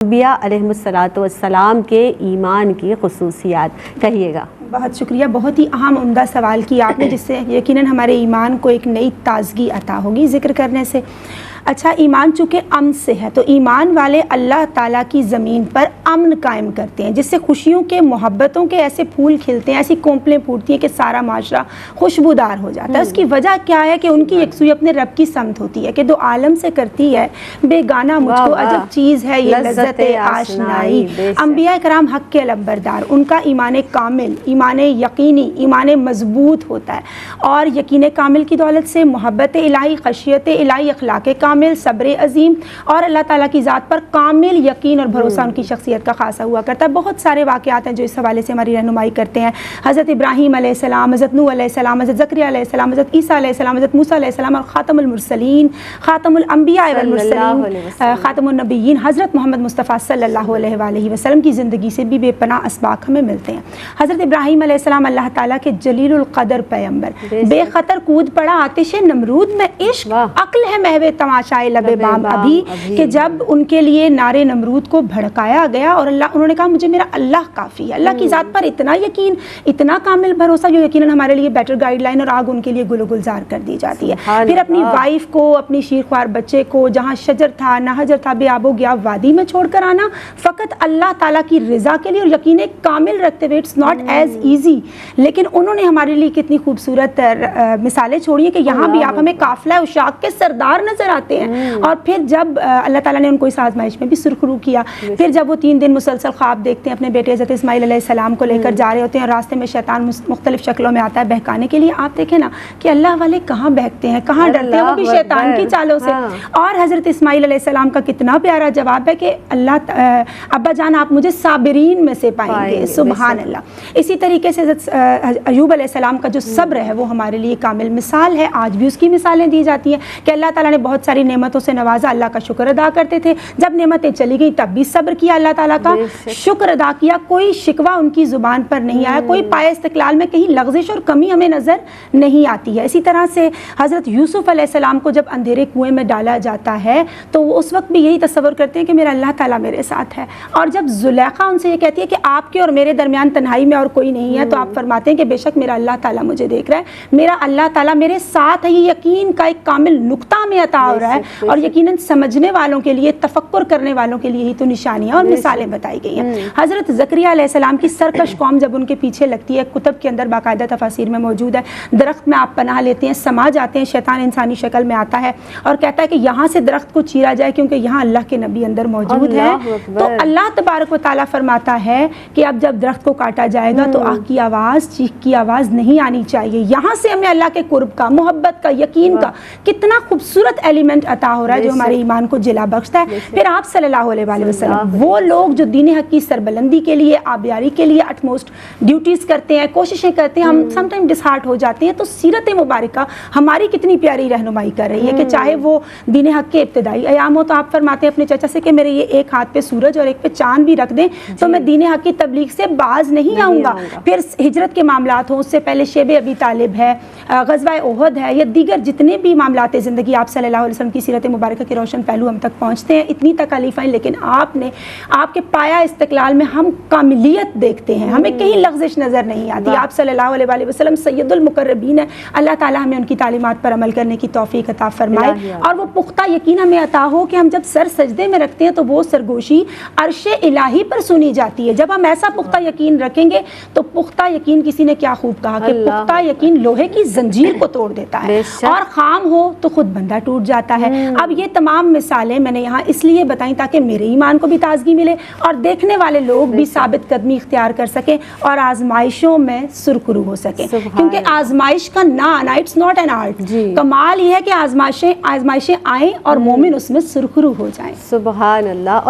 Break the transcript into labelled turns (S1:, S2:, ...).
S1: انبیاء علیہم الصلاۃ والسلام کے ایمان کی خصوصیات کہیے گا۔
S2: بہت شکریہ، بہت ہی اہم عمدہ سوال کیا آپ نے، جس سے یقیناً ہمارے ایمان کو ایک نئی تازگی عطا ہوگی ذکر کرنے سے۔ اچھا، ایمان چونکہ امن سے ہے تو ایمان والے اللہ تعالیٰ کی زمین پر امن قائم کرتے ہیں، جس سے خوشیوں کے، محبتوں کے ایسے پھول کھلتے ہیں، ایسی کونپلیں پھوٹتی ہیں کہ سارا معاشرہ خوشبودار ہو جاتا ہے۔ اس کی وجہ کیا ہے کہ ان کی یکسوئی اپنے رب کی سمت ہوتی ہے کہ دو عالم سے کرتی ہے بیگانہ مجھ کو عجب چیز ہے یہ لذت آشنائی۔ انبیاء کرام حق کے علمبردار، ان کا ایمان کامل، ایمان یقینی، ایمان مضبوط ہوتا ہے، اور یقین کامل کی دولت سے محبت الہی، خشیت الہی، اخلاق کامل، صبر عظیم اور اللہ تعالیٰ کی ذات پر کامل یقین اور بھروسہ ان کی شخصیت کا خاصہ ہوا کرتا ہے۔ بہت سارے واقعات ہیں جو اس حوالے سے ہماری رہنمائی کرتے ہیں۔ حضرت ابراہیم علیہ السلام، حضرت نوح علیہ السلام، حضرت زکریا علیہ السلام، حضرت عیسیٰ علیہ السلام، حضرت موسیٰ علیہ السلام، اور خاتم المرسلین، خاتم الانبیاء والمرسلین، خاتم النبیین حضرت محمد مصطفیٰ صلی اللہ علیہ وآلہ وسلم کی زندگی سے بھی بے پناہ اسباق ہمیں ملتے ہیں۔ حضرت ابراہیم علیہ السلام اللہ تعالیٰ کے جلیل القدر پیغمبر، بے خطر کود پڑا آتش نمرود میں، عشق عقل ہے محو تماشائے لب بام ابھی، کہ جب ان کے لیے نارے نمرود کو بھڑکایا گیا اور انہوں نے کہا مجھے میرا اللہ کافی ہے، اللہ کی ذات پر اتنا یقین، اتنا کامل بھروسہ جو یقیناً ہمارے لیے بیٹر گائیڈ لائن اور آگ ان کے لیے گل و گلزار کر دی جاتی ہے۔ پھر اپنی وائف کو، اپنی شیرخوار بچے کو جہاں شجر تھا، نہ حجر تھا، بے آب و گیا وادی میں چھوڑ کر آنا فقط اللہ تعالیٰ کی رضا کے لیے اور یقین کامل رکھتے ہوئے، اٹس ناٹ ایز ایزی، لیکن انہوں نے ہمارے لیے کتنی خوبصورت مثالیں چھوڑی ہیں کہ یہاں بھی آپ ہمیں قافلہ عشاق کے سردار نظر آتے ہیں۔ اور پھر جب اللہ تعالیٰ نے ان کو اس آزمائش میں بھی سرخرو کیا، پھر جب وہ 3 دن مسلسل خواب دیکھتے ہیں، اپنے بیٹے حضرت اسماعیل علیہ السلام کو لے کر جا رہے ہوتے ہیں اور راستے میں شیطان مختلف شکلوں میں آتا ہے بہکانے کے لیے۔ آپ دیکھیں نا کہ اللہ والے کہاں بہکتے ہیں، کہاں ڈرتے ہیں، وہ بھی شیطان کی چالوں سے۔ اور حضرت اسماعیل علیہ السلام کا کتنا پیارا جواب ہے کہ اللہ ابا جان آپ مجھے صابرین میں سے پائیں گے، سبحان اللہ۔ اسی طریقے سے حضرت ایوب علیہ السلام کا جو صبر ہے وہ ہمارے لیے کامل مثال ہے، آج بھی اس کی مثالیں دی جاتی ہیں کہ اللہ تعالیٰ نے بہت ساری نعمتوں سے نوازا، اللہ کا شکر ادا کرتے تھے، جب نعمتیں چلی گئی تب بھی صبر کیا، اللہ تعالیٰ کا شکر ادا کیا، کوئی شکوہ ان کی زبان پر نہیں آیا، کوئی پائے استقلال میں کہیں لغزش اور کمی ہمیں نظر نہیں آتی ہے۔ اسی طرح سے حضرت یوسف علیہ السلام کو جب اندھیرے کنویں میں ڈالا جاتا ہے تو وہ اس وقت بھی یہی تصور کرتے ہیں کہ میرا اللہ تعالیٰ میرے ساتھ ہے، اور جب زلیخا ان سے یہ کہتی ہے کہ آپ کے اور میرے درمیان تنہائی میں اور کوئی نہیں ہے، تو آپ فرماتے ہیں کہ بے شک میرا اللہ تعالیٰ مجھے دیکھ رہا ہے، میرا اللہ تعالیٰ میرے ساتھ ہے، یہ یقین کا ایک کامل نقطہ ہمیں عطا ہو رہا ہے، اور یقیناً سمجھنے والوں کے لیے، تفکر کرنے والوں کے لیے ہی تو نشانیاں اور مثالیں بتائی گئی ہیں۔ حضرت زکریا علیہ السلام کی سرکش قوم جب ان کے پیچھے لگتی ہے، کتب کے اندر باقاعدہ تفاسیر میں موجود ہے، درخت میں آپ پناہ لیتے ہیں، سما جاتے ہیں، شیطان انسانی شکل میں آتا ہے اور کہتا ہے کہ یہاں سے درخت کو چیرا جائے کیونکہ یہاں اللہ کے نبی اندر موجود ہے، تو اللہ تبارک و تعالیٰ فرماتا ہے کہ اب جب درخت کو کاٹا جائے گا تو آہ کی آواز، چیخ کی آواز نہیں آنی چاہیے۔ یہاں سے ہمیں اللہ کے قرب کا، محبت کا، یقین کا کتنا خوبصورت ایلیمنٹ عطا ہو رہا ہے جو ہمارے ایمان کو جلا بخشتا ہے۔ پھر آپ صلی اللہ علیہ وآلہ وسلم، وہ لوگ جو دین حق کی سربلندی کے لیے، آبیاری کے لیے اٹموسٹ ڈیوٹیز کرتے ہیں، کوششیں کرتے ہیں، ہم سم ٹائم ڈسہارٹ ہو جاتے ہیں، تو سیرت مبارکہ ہماری کتنی پیاری رہنمائی کر رہی ہے کہ چاہے وہ دین حق کے ابتدائی ایام ہو، تو آپ فرماتے ہیں اپنے چچا سے کہ میرے یہ ایک ہاتھ پہ سورج اور ایک پہ چاند بھی رکھ دیں تو میں دین حق کی تبلیغ سے باز نہیں آؤں گا۔ پھر ہجرت کے معاملات ہوں، اس سے پہلے شیب ابی طالب ہے، غزوہ احد ہے، یا دیگر جتنے بھی معاملات زندگی آپ صلی اللہ علیہ وسلم کی سیرت مبارکہ کے روشن پہلو ہم تک پہنچتے ہیں، اتنی تکالیف ہیں، لیکن آپ نے، آپ کے پایا استقلال میں ہم کاملیت دیکھتے ہیں، ہمیں کہیں لغزش نظر نہیں آتی۔ آپ صلی اللہ علیہ وآلہ وسلم سید المقربین ہیں، اللہ تعالیٰ ہمیں ان کی تعلیمات پر عمل کرنے کی توفیق عطا فرمائے، اور وہ پختہ یقین ہمیں عطا ہو کہ ہم جب سر سجدے میں رکھتے ہیں تو وہ سرگوشی عرش الہی پر سنی جاتی ہے۔ جب ہم ایسا پختہ یقین رکھیں گے تو پختہ یقین، کسی نے کیا خوب کہا کہ پختہ یقین لوہے کی زنجیر کو توڑ دیتا ہے، اور خام ہو تو خود بندہ ٹوٹ جاتا ہے۔ اب یہ تمام مثالیں میں نے یہاں اس لیے بتائیں تاکہ میرے ایمان کو بھی تازگی ملے اور دیکھنے والے لوگ بھی ثابت قدمی اختیار کر سکیں اور آزمائشوں میں سرخرو ہو سکیں، کیونکہ آزمائش کا نہ آنا، اٹس ناٹ این آرٹ، کمال یہ ہے کہ آزمائشیں آئیں اور مومن اس میں سرخرو ہو جائیں۔
S1: سبحان اللہ۔